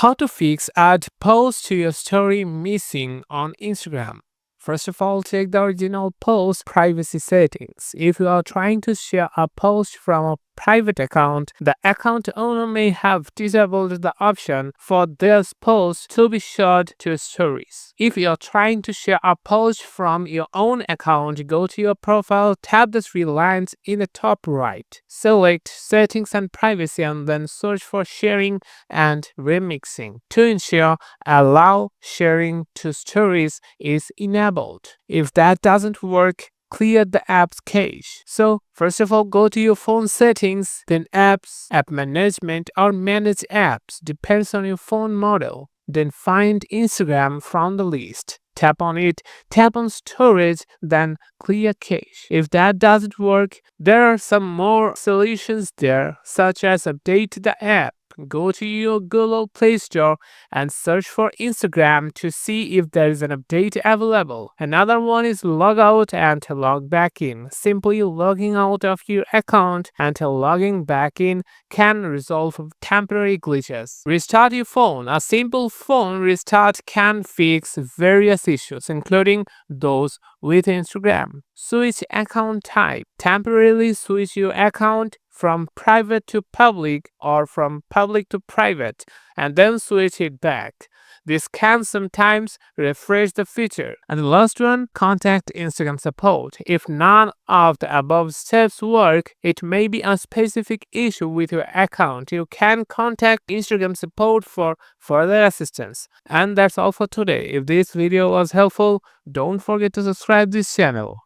How to fix add post to your story missing on Instagram. First of all, check the original post privacy settings. If you are trying to share a post from a private account, the account owner may have disabled the option for this post to be shared to stories. If you are trying to share a post from your own account, go to your profile, tap the three lines in the top right. Select Settings and Privacy and then search for Sharing and Remixing. To ensure Allow Sharing to Stories is enabled. If that doesn't work, clear the app's cache. So, first of all, go to your phone settings, then apps, app management, or manage apps, depends on your phone model. Then find Instagram from the list. Tap on it, tap on storage, then clear cache. If that doesn't work, there are some more solutions there, such as update the app. Go to your Google Play Store and search for Instagram to see if there is an update available. Another one is log out and log back in. Simply logging out of your account and logging back in can resolve temporary glitches. Restart your phone. A simple phone restart can fix various issues, including those with Instagram. Switch account type. Temporarily switch your account from private to public or from public to private and then switch it back. This can sometimes refresh the feature. And the last one, contact Instagram support. If none of the above steps work, it may be a specific issue with your account. You can contact Instagram support for further assistance. And that's all for today. If this video was helpful, don't forget to subscribe this channel.